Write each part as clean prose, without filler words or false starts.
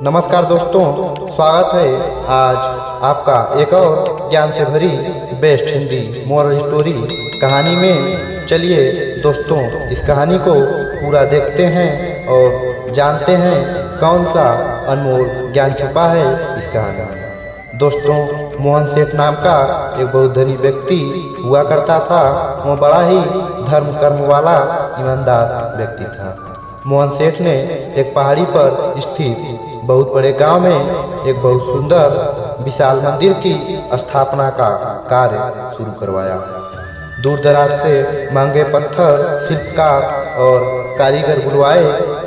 नमस्कार दोस्तों, स्वागत है आज आपका एक और ज्ञान से भरी बेस्ट हिंदी मोरल स्टोरी कहानी में। चलिए दोस्तों, इस कहानी को पूरा देखते हैं और जानते हैं कौन सा अनमोल ज्ञान छुपा है इस कहानी में। दोस्तों, मोहन सेठ नाम का एक बहुत धनी व्यक्ति हुआ करता था। वह बड़ा ही धर्म कर्म वाला ईमानदार व्यक्ति था। मोहन सेठ ने एक पहाड़ी पर स्थित बहुत बड़े गांव में एक बहुत सुंदर विशाल मंदिर की स्थापना का कार्य शुरू करवाया। दूर दराज से महंगे पत्थर, शिल्पकार और कारीगर बुलवाए।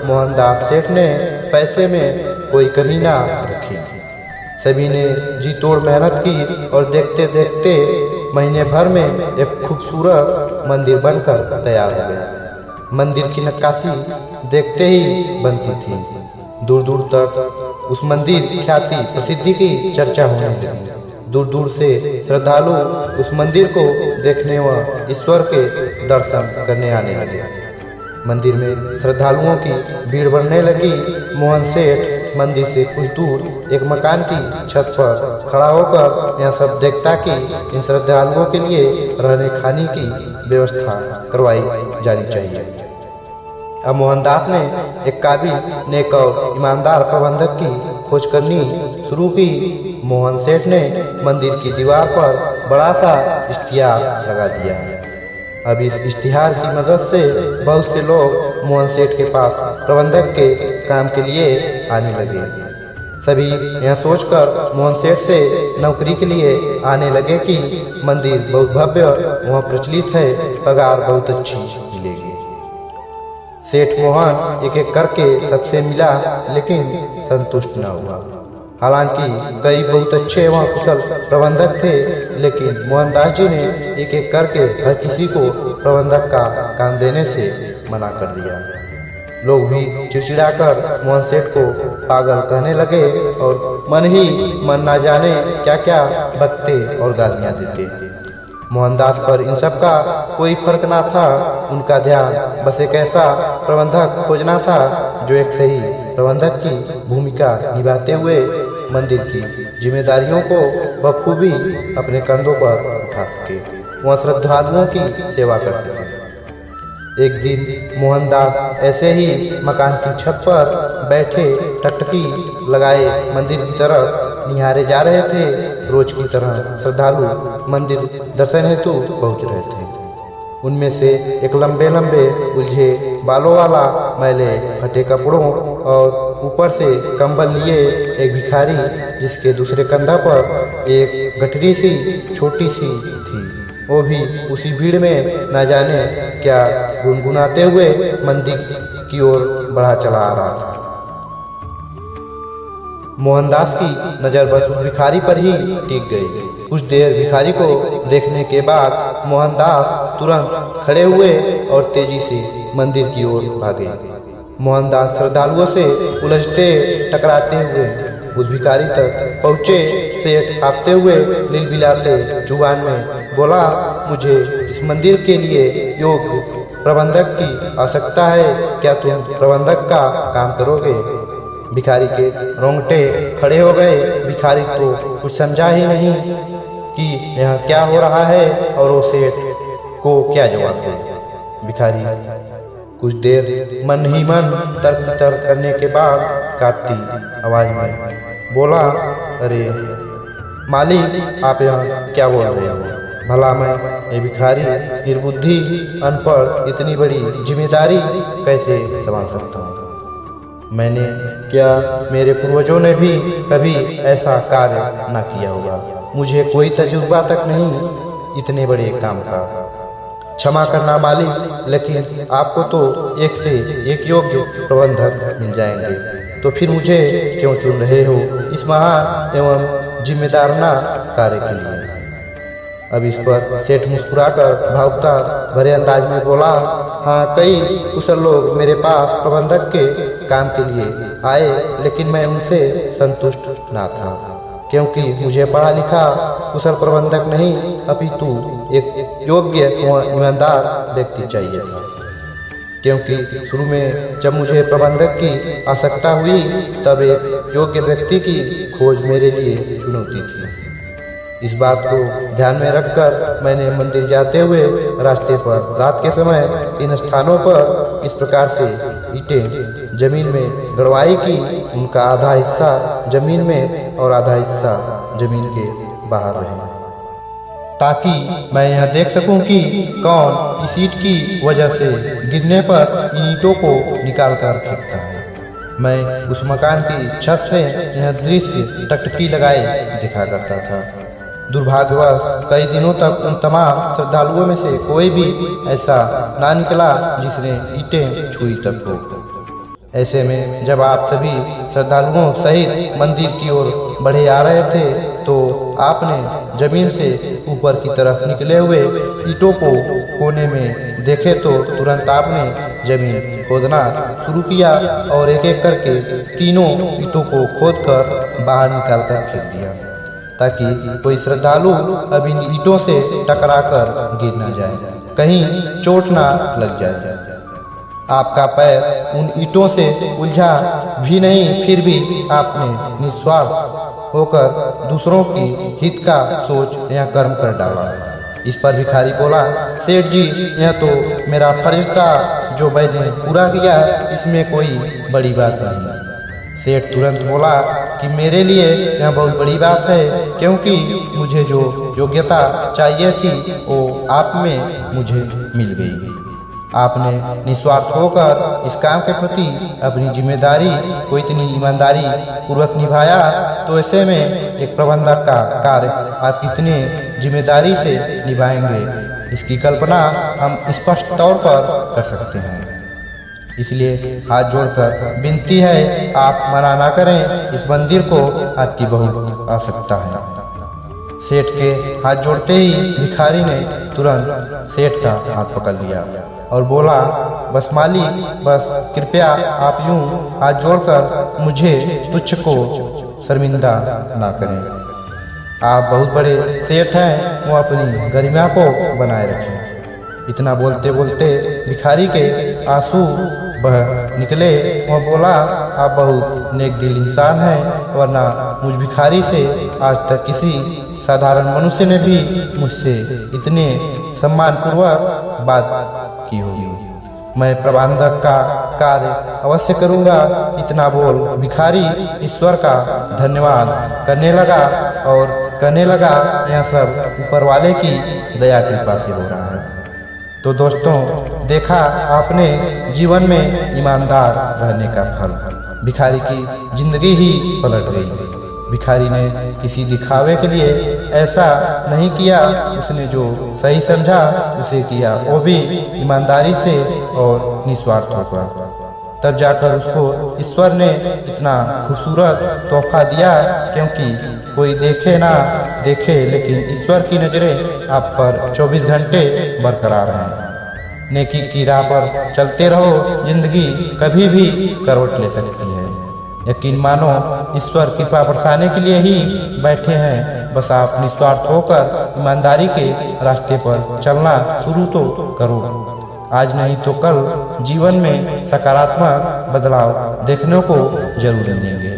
मोहनदास सेठ ने पैसे में कोई कमी ना रखी। सभी ने जी तोड़ मेहनत की और देखते देखते महीने भर में एक खूबसूरत मंदिर बनकर तैयार हो गया। मंदिर की नक्काशी देखते ही बनती थी। दूर दूर तक उस मंदिर की ख्याति प्रसिद्धि की चर्चा होने लगी। दूर दूर से श्रद्धालु उस मंदिर को देखने व ईश्वर के दर्शन करने आने लगे। मंदिर में श्रद्धालुओं की भीड़ बढ़ने लगी। मोहन सेठ मंदिर से कुछ दूर एक मकान की छत पर खड़ा होकर यह सब देखता कि इन श्रद्धालुओं के लिए रहने खाने की व्यवस्था करवाई जानी चाहिए। अब मोहनदास ने एक काबिल, नेक और ईमानदार प्रबंधक की खोज करनी शुरू की। मोहन सेठ ने मंदिर की दीवार पर बड़ा सा इश्तिहार लगा दिया। अब इस इश्तिहार की मदद से बहुत से लोग मोहन सेठ के पास प्रबंधक के काम के लिए आने लगे। सभी यह सोचकर मोहन सेठ से नौकरी के लिए आने लगे कि मंदिर बहुत भव्य वहाँ प्रचलित है, पगार बहुत अच्छी मिलेगी। सेठ मोहन एक एक करके सबसे मिला, लेकिन संतुष्ट न हुआ। हालांकि कई बहुत अच्छे वहाँ कुशल प्रबंधक थे, लेकिन मोहनदास जी ने एक एक करके हर किसी को प्रबंधक का काम देने से मना कर दिया। लोग भी चिड़चिड़ाकर मोहन सेठ को पागल कहने लगे और मन ही मन ना जाने क्या क्या बकते और गालियाँ देते। मोहनदास पर इन सब का कोई फर्क ना था। उनका ध्यान बस एक ऐसा प्रबंधक खोजना था जो एक सही प्रबंधक की भूमिका निभाते हुए मंदिर की जिम्मेदारियों को बखूबी अपने कंधों पर उठा सके, वह श्रद्धालुओं की सेवा कर सके। एक दिन मोहनदास ऐसे ही मकान की छत पर बैठे टकटकी लगाए मंदिर की तरफ निहारे जा रहे थे। रोज की तरह श्रद्धालु मंदिर दर्शन हेतु पहुँच रहे थे। उनमें से एक लंबे लंबे उलझे बालों वाला, मैले फटे कपड़ों और ऊपर से कंबल लिए एक भिखारी, जिसके दूसरे कंधा पर एक गठरी सी छोटी सी थी, वो भी उसी भीड़ में न जाने क्या गुनगुनाते हुए मंदिर की ओर बढ़ा चला आ रहा था। मोहनदास की नज़र बस उस भिखारी पर ही टिक गई। कुछ देर भिखारी को देखने के बाद मोहनदास तुरंत खड़े हुए और तेजी से मंदिर की ओर भागे। मोहनदास श्रद्धालुओं से उलझते टकराते हुए उस भिखारी तक पहुँचे। सेठ कांपते हुए लिलबिलाते जुबान में बोला, मुझे इस मंदिर के लिए योग्य प्रबंधक की आवश्यकता है, क्या तुम प्रबंधक का काम करोगे? भिखारी के रोंगटे खड़े हो गए। भिखारी तो कुछ समझा ही नहीं कि यह क्या हो रहा है और वो सेठ को क्या जवाब दे। भिखारी कुछ देर मन ही मन तर्क वितर्क करने के बाद कांपती आवाज में बोला, अरे मालिक, आप यहाँ क्या बोल रहे हो? भला मैं ये भिखारी, निर्बुद्धि, अनपढ़ इतनी बड़ी जिम्मेदारी कैसे संभाल सकता हूँ? मैंने क्या मेरे पूर्वजों ने भी कभी ऐसा कार्य न किया होगा? मुझे कोई तजुर्बा तक नहीं इतने बड़े काम का। क्षमा करना मालिक, लेकिन आपको तो एक से एक योग्य प्रबंधक मिल जाएंगे, तो फिर मुझे क्यों चुन रहे हो इस महान एवं जिम्मेदाराना कार्य के लिए? अब इस पर सेठ मुस्कुराकर भावुकता भरे अंदाज में बोला, हाँ, कई कुशल लोग मेरे पास प्रबंधक के काम के लिए आए, लेकिन मैं उनसे संतुष्ट ना था, क्योंकि मुझे पढ़ा लिखा कुशल प्रबंधक नहीं, अपितु एक योग्य व ईमानदार व्यक्ति चाहिए था। क्योंकि शुरू में जब मुझे प्रबंधक की आवश्यकता हुई तब एक योग्य व्यक्ति की खोज मेरे लिए चुनौती थी। इस बात को ध्यान में रखकर मैंने मंदिर जाते हुए रास्ते पर रात के समय इन स्थानों पर इस प्रकार से ईंटें जमीन में गड़वाई कि उनका आधा हिस्सा जमीन में और आधा हिस्सा जमीन के बाहर रहे, ताकि मैं यह देख सकूं कि कौन इस ईंट की वजह से गिरने पर इन ईंटों को निकाल कर फेंकता है। मैं उस मकान की छत से यह दृश्य टकटकी लगाए देखा करता था। दुर्भाग्यवश कई दिनों तक उन तमाम श्रद्धालुओं में से कोई भी ऐसा ना निकला जिसने ईंटें छुई तक हो। ऐसे में जब आप सभी श्रद्धालुओं सहित मंदिर की ओर बढ़े आ रहे थे तो आपने जमीन से ऊपर की तरफ निकले हुए ईंटों को कोने में देखे तो तुरंत आपने जमीन खोदना शुरू किया और एक एक करके तीनों ईंटों को खोदकर बाहर निकालकर फेंक दिया, ताकि कोई श्रद्धालु अब इन ईंटों से टकराकर गिर न जाए, कहीं चोट ना लग जाए। आपका पैर उन ईंटों से उलझा भी नहीं, फिर भी आपने निस्वार्थ होकर दूसरों की हित का सोच यह कर्म कर डाला। इस पर भिखारी बोला, सेठ जी यह तो मेरा फर्ज था जो मैंने पूरा किया, इसमें कोई बड़ी बात नहीं। सेठ तुरंत बोला कि मेरे लिए यह बहुत बड़ी बात है, क्योंकि मुझे जो योग्यता चाहिए थी वो आप में मुझे मिल गई। आपने निस्वार्थ होकर इस काम के प्रति अपनी जिम्मेदारी को इतनी ईमानदारी पूर्वक निभाया, तो ऐसे में एक प्रबंधक का कार्य आप कितने जिम्मेदारी से निभाएंगे इसकी कल्पना हम स्पष्ट तौर पर कर सकते हैं। इसलिए हाथ जोड़कर विनती है, आप मना ना करें, इस मंदिर को आपकी बहुत आवश्यकता है। सेठ के हाथ जोड़ते ही भिखारी ने तुरंत सेठ का हाथ पकड़ लिया और बोला, बस मालिक, बस कृपया आप यूं हाथ जोड़कर मुझे तुच्छ को शर्मिंदा ना करें। आप बहुत बड़े सेठ हैं, वो अपनी गरिमा को बनाए रखें। इतना बोलते बोलते भिखारी के आंसू बह निकले। वह बोला, आप बहुत नेक दिल इंसान हैं, वरना मुझ भिखारी से आज तक किसी साधारण मनुष्य ने भी मुझसे इतने सम्मानपूर्वक बात की होगी। मैं प्रबंधक का कार्य अवश्य करूंगा। इतना बोल भिखारी ईश्वर का धन्यवाद करने लगा और कहने लगा, यह सब ऊपर वाले की दया कृपा से हो रहा है। तो दोस्तों, देखा आपने जीवन में ईमानदार रहने का फल। भिखारी की जिंदगी ही पलट गई। भिखारी ने किसी दिखावे के लिए ऐसा नहीं किया, उसने जो सही समझा उसे किया, वो भी ईमानदारी से और निस्वार्थ होकर। तब जाकर उसको ईश्वर ने इतना खूबसूरत तोहफा दिया, क्योंकि कोई देखे ना देखे लेकिन ईश्वर की नजरें आप पर 24 घंटे बरकरार हैं। नेकी की राह पर चलते रहो, जिंदगी कभी भी करवट ले सकती है। यकीन मानो, ईश्वर कृपा बरसाने के लिए ही बैठे हैं। बस आप निस्वार्थ होकर ईमानदारी के रास्ते पर चलना शुरू तो करो। आज नहीं तो कल जीवन में सकारात्मक बदलाव देखने को जरूर मिलेंगे।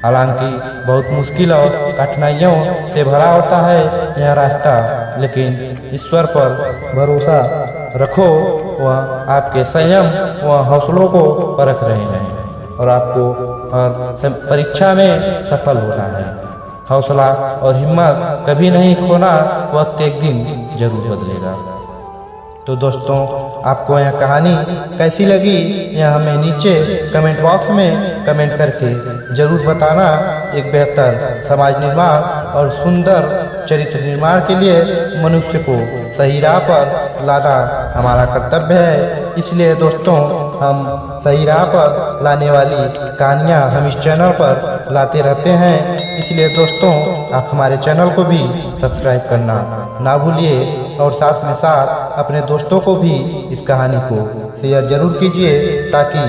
हालांकि बहुत मुश्किल और कठिनाइयों से भरा होता है यह रास्ता, लेकिन ईश्वर पर भरोसा रखो। वह आपके संयम व हौसलों को परख रहे हैं और आपको हर परीक्षा में सफल होना है। हौसला और हिम्मत कभी नहीं खोना, वक्त एक दिन जरूर बदलेगा। तो दोस्तों, आपको यह कहानी कैसी लगी यह हमें नीचे कमेंट बॉक्स में कमेंट करके जरूर बताना। एक बेहतर समाज निर्माण और सुंदर चरित्र निर्माण के लिए मनुष्य को सही राह पर लाना हमारा कर्तव्य है। इसलिए दोस्तों, हम सही राह पर लाने वाली कहानियाँ हम इस चैनल पर लाते रहते हैं। इसलिए दोस्तों, आप हमारे चैनल को भी सब्सक्राइब करना ना भूलिए और साथ में साथ अपने दोस्तों को भी इस कहानी को शेयर जरूर कीजिए, ताकि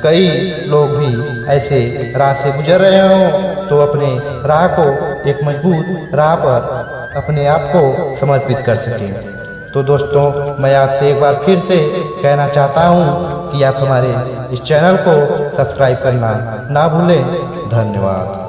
कई लोग भी ऐसे राह से गुजर रहे हों तो अपने राह को एक मजबूत राह पर अपने आप को समर्पित कर सकें। तो दोस्तों मैं आपसे एक बार फिर से कहना चाहता हूँ कि आप हमारे इस चैनल को सब्सक्राइब करना ना भूलें। धन्यवाद।